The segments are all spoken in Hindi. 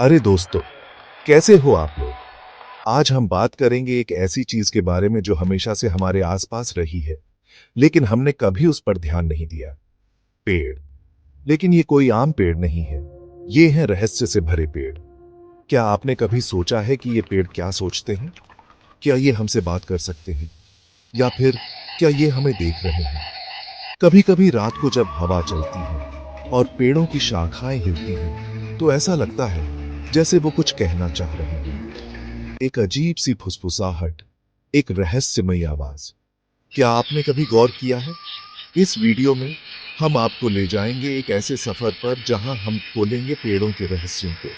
अरे दोस्तों, कैसे हो आप लोग। आज हम बात करेंगे एक ऐसी चीज के बारे में जो हमेशा से हमारे आसपास रही है, लेकिन हमने कभी उस पर ध्यान नहीं दिया। पेड़। लेकिन ये कोई आम पेड़ नहीं है। ये है रहस्य से भरे पेड़। क्या आपने कभी सोचा है कि ये पेड़ क्या सोचते हैं? क्या ये हमसे बात कर सकते हैं, या फिर क्या ये हमें देख रहे हैं? कभी कभी रात को जब हवा चलती है और पेड़ों की शाखाएं हिलती हैं, तो ऐसा लगता है जैसे वो कुछ कहना चाह रहे हैं। एक अजीब सी फुसफुसाहट, एक रहस्यमयी आवाज। क्या आपने कभी गौर किया है? इस वीडियो में हम आपको ले जाएंगे एक ऐसे सफर पर जहां हम खोलेंगे पेड़ों के रहस्यों को।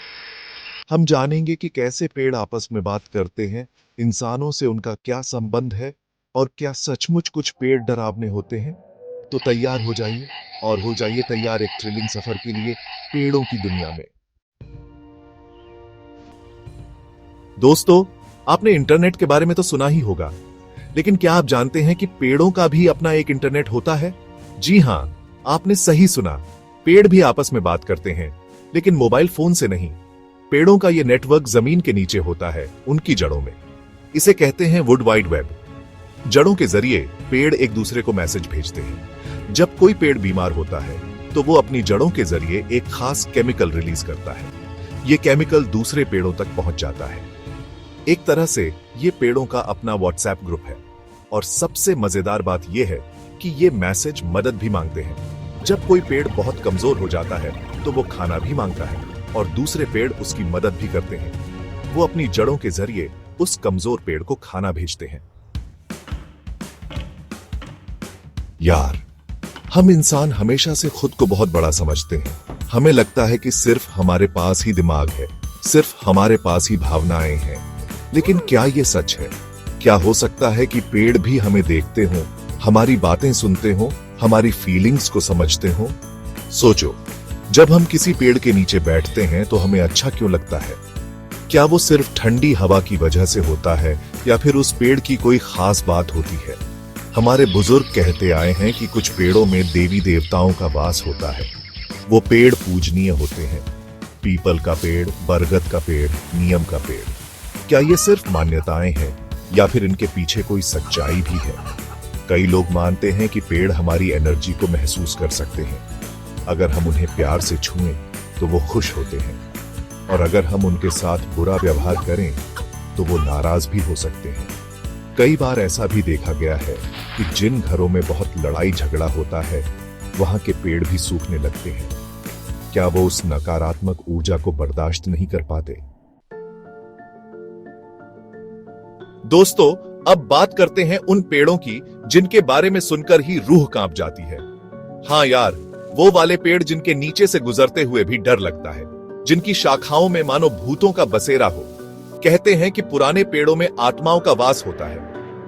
हम जानेंगे कि कैसे पेड़ आपस में बात करते हैं, इंसानों से उनका क्या संबंध है, और क्या सचमुच कुछ पेड़ डरावने होते हैं। तो तैयार हो जाइए, और हो जाइए तैयार एक थ्रिलिंग सफर के लिए पेड़ों की दुनिया में। दोस्तों, आपने इंटरनेट के बारे में तो सुना ही होगा, लेकिन क्या आप जानते हैं कि पेड़ों का भी अपना एक इंटरनेट होता है? जी हां, आपने सही सुना। पेड़ भी आपस में बात करते हैं, लेकिन मोबाइल फोन से नहीं। पेड़ों का यह नेटवर्क जमीन के नीचे होता है, उनकी जड़ों में। इसे कहते हैं वुड वाइड वेब। जड़ों के जरिए पेड़ एक दूसरे को मैसेज भेजते हैं। जब कोई पेड़ बीमार होता है, तो वो अपनी जड़ों के जरिए एक खास केमिकल रिलीज करता है। यह केमिकल दूसरे पेड़ों तक पहुंच जाता है। एक तरह से ये पेड़ों का अपना व्हाट्सएप ग्रुप है। और सबसे मजेदार बात यह है कि ये मैसेज मदद भी मांगते हैं। जब कोई पेड़ बहुत कमजोर हो जाता है, तो वो खाना भी मांगता है, और दूसरे पेड़ उसकी मदद भी करते हैं। वो अपनी जड़ों के जरिए उस कमजोर पेड़ को खाना भेजते हैं। यार, हम इंसान हमेशा से खुद को बहुत बड़ा समझते हैं। हमें लगता है कि सिर्फ हमारे पास ही दिमाग है, सिर्फ हमारे पास ही भावनाएं हैं। लेकिन क्या ये सच है? क्या हो सकता है कि पेड़ भी हमें देखते हों, हमारी बातें सुनते हों, हमारी फीलिंग्स को समझते हों? सोचो, जब हम किसी पेड़ के नीचे बैठते हैं तो हमें अच्छा क्यों लगता है? क्या वो सिर्फ ठंडी हवा की वजह से होता है, या फिर उस पेड़ की कोई खास बात होती है? हमारे बुजुर्ग कहते आए हैं कि कुछ पेड़ों में देवी देवताओं का वास होता है। वो पेड़ पूजनीय होते हैं। पीपल का पेड़, बरगद का पेड़, नीम का पेड़। क्या ये सिर्फ मान्यताएं हैं, या फिर इनके पीछे कोई सच्चाई भी है? कई लोग मानते हैं कि पेड़ हमारी एनर्जी को महसूस कर सकते हैं। अगर हम उन्हें प्यार से छुएं, तो वो खुश होते हैं, और अगर हम उनके साथ बुरा व्यवहार करें, तो वो नाराज भी हो सकते हैं। कई बार ऐसा भी देखा गया है कि जिन घरों में बहुत लड़ाई झगड़ा होता है, वहां के पेड़ भी सूखने लगते हैं। क्या वो उस नकारात्मक ऊर्जा को बर्दाश्त नहीं कर पाते? दोस्तों, अब बात करते हैं उन पेड़ों की जिनके बारे में सुनकर ही रूह कांप जाती है। हाँ यार, वो वाले पेड़ जिनके नीचे से गुजरते हुए भी डर लगता है, जिनकी शाखाओं में मानो भूतों का बसेरा हो। कहते हैं कि पुराने पेड़ों में आत्माओं का वास होता है,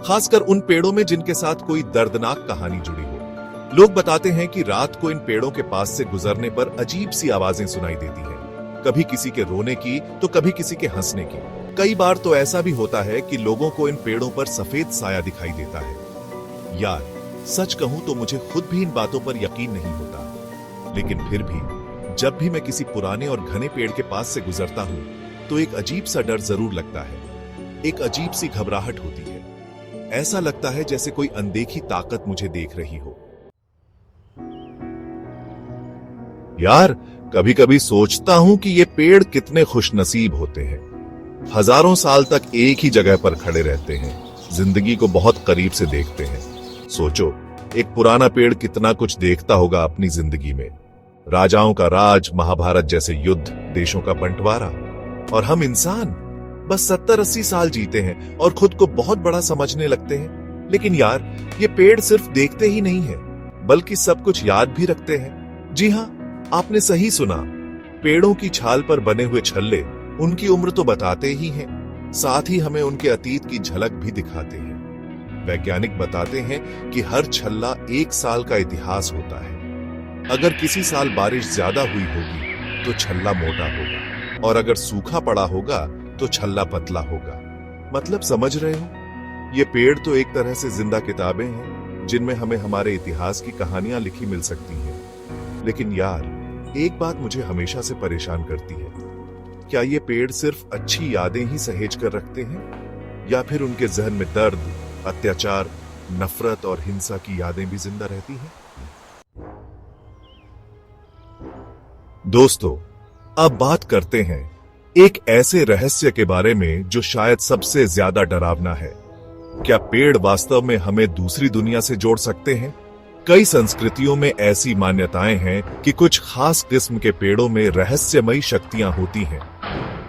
खासकर उन पेड़ों में जिनके साथ कोई दर्दनाक कहानी जुड़ी हो। लोग बताते हैं कि रात को इन पेड़ों के पास से गुजरने पर अजीब सी आवाजें सुनाई देती हैं, कभी किसी के रोने की तो कभी किसी के हंसने की। कई बार तो ऐसा भी होता है कि लोगों को इन पेड़ों पर सफेद साया दिखाई देता है। यार, सच कहूं तो मुझे खुद भी इन बातों पर यकीन नहीं होता, लेकिन फिर भी जब भी मैं किसी पुराने और घने पेड़ के पास से गुजरता हूं, तो एक अजीब सा डर जरूर लगता है। एक अजीब सी घबराहट होती है। ऐसा लगता है जैसे कोई अनदेखी ताकत मुझे देख रही हो। यार, कभी कभी सोचता हूं कि ये पेड़ कितने खुशनसीब होते हैं। हजारों साल तक एक ही जगह पर खड़े रहते हैं, जिंदगी को बहुत करीब से देखते हैं। सोचो, एक पुराना पेड़ कितना कुछ देखता होगा अपनी जिंदगी में। राजाओं का राज, महाभारत जैसे युद्ध, देशों का बंटवारा। और हम इंसान बस 70-80 साल जीते हैं और खुद को बहुत बड़ा समझने लगते हैं। लेकिन यार, ये पेड़ सिर्फ देखते ही नहीं है, बल्कि सब कुछ याद भी रखते हैं। जी हाँ, आपने सही सुना। पेड़ों की छाल पर बने हुए छल्ले उनकी उम्र तो बताते ही हैं, साथ ही हमें उनके अतीत की झलक भी दिखाते हैं। वैज्ञानिक बताते हैं कि हर छल्ला 1 साल का इतिहास होता है। अगर किसी साल बारिश ज्यादा हुई होगी तो छल्ला मोटा होगा, और अगर सूखा पड़ा होगा तो छल्ला पतला होगा। मतलब समझ रहे हो? ये पेड़ तो एक तरह से जिंदा किताबें हैं, जिनमें हमें हमारे इतिहास की कहानियां लिखी मिल सकती हैं। लेकिन यार, एक बात मुझे हमेशा से परेशान करती है। क्या ये पेड़ सिर्फ अच्छी यादें ही सहेज कर रखते हैं, या फिर उनके जहन में दर्द, अत्याचार, नफरत और हिंसा की यादें भी जिंदा रहती हैं? दोस्तों, अब बात करते हैं एक ऐसे रहस्य के बारे में जो शायद सबसे ज्यादा डरावना है। क्या पेड़ वास्तव में हमें दूसरी दुनिया से जोड़ सकते हैं? कई संस्कृतियों में ऐसी मान्यताएं हैं कि कुछ खास किस्म के पेड़ों में रहस्यमयी शक्तियां होती हैं।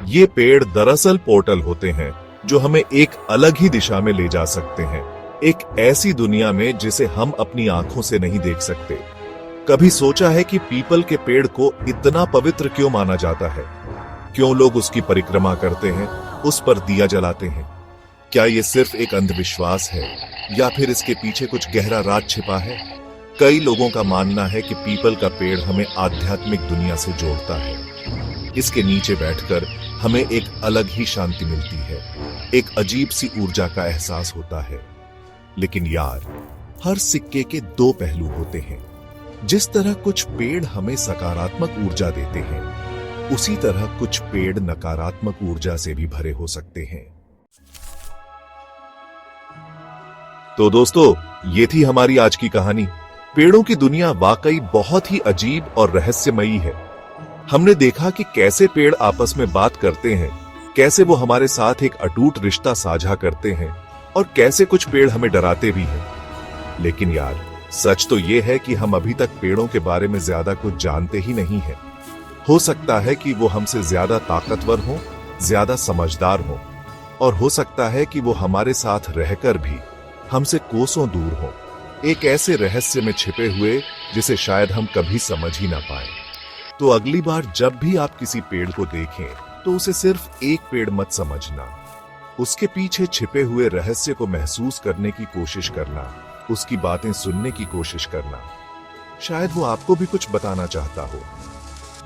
ये पेड़ दरअसल पोर्टल होते हैं जो हमें एक अलग ही दिशा में ले जा सकते हैं, एक ऐसी दुनिया में जिसे हम अपनी आंखों से नहीं देख सकते। कभी सोचा है कि पीपल के पेड़ को इतना पवित्र क्यों माना जाता है? क्यों लोग उसकी परिक्रमा करते हैं, उस पर दिया जलाते हैं? क्या ये सिर्फ एक अंधविश्वास है या फिर इसके पीछे कुछ गहरा राज छिपा है? कई लोगों का मानना है कि पीपल का पेड़ हमें आध्यात्मिक दुनिया से जोड़ता है। इसके नीचे बैठकर हमें एक अलग ही शांति मिलती है, एक अजीब सी ऊर्जा का एहसास होता है। लेकिन यार, हर सिक्के के दो पहलू होते हैं। जिस तरह कुछ पेड़ हमें सकारात्मक ऊर्जा देते हैं, उसी तरह कुछ पेड़ नकारात्मक ऊर्जा से भी भरे हो सकते हैं। तो दोस्तों, ये थी हमारी आज की कहानी। पेड़ों की दुनिया वाकई बहुत ही अजीब और रहस्यमयी है। हमने देखा कि कैसे पेड़ आपस में बात करते हैं, कैसे वो हमारे साथ एक अटूट रिश्ता साझा करते हैं, और कैसे कुछ पेड़ हमें डराते भी हैं। लेकिन यार, सच तो ये है कि हम अभी तक पेड़ों के बारे में ज्यादा कुछ जानते ही नहीं हैं। हो सकता है कि वो हमसे ज्यादा ताकतवर हों, ज्यादा समझदार हों, और हो सकता है कि वो हमारे साथ रहकर भी हमसे कोसों दूर हों, एक ऐसे रहस्य में छिपे हुए जिसे शायद हम कभी समझ ही ना पाए। तो अगली बार जब भी आप किसी पेड़ को देखें, तो उसे सिर्फ एक पेड़ मत समझना। उसके पीछे छिपे हुए रहस्य को महसूस करने की कोशिश करना, उसकी बातें सुनने की कोशिश करना। शायद वो आपको भी कुछ बताना चाहता हो।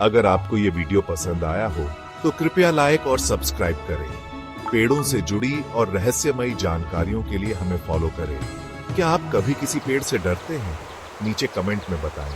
अगर आपको ये वीडियो पसंद आया हो तो कृपया लाइक और सब्सक्राइब करें। पेड़ों से जुड़ी और रहस्यमयी जानकारियों के लिए हमें फॉलो करें। क्या आप कभी किसी पेड़ से डरते हैं? नीचे कमेंट में बताएं।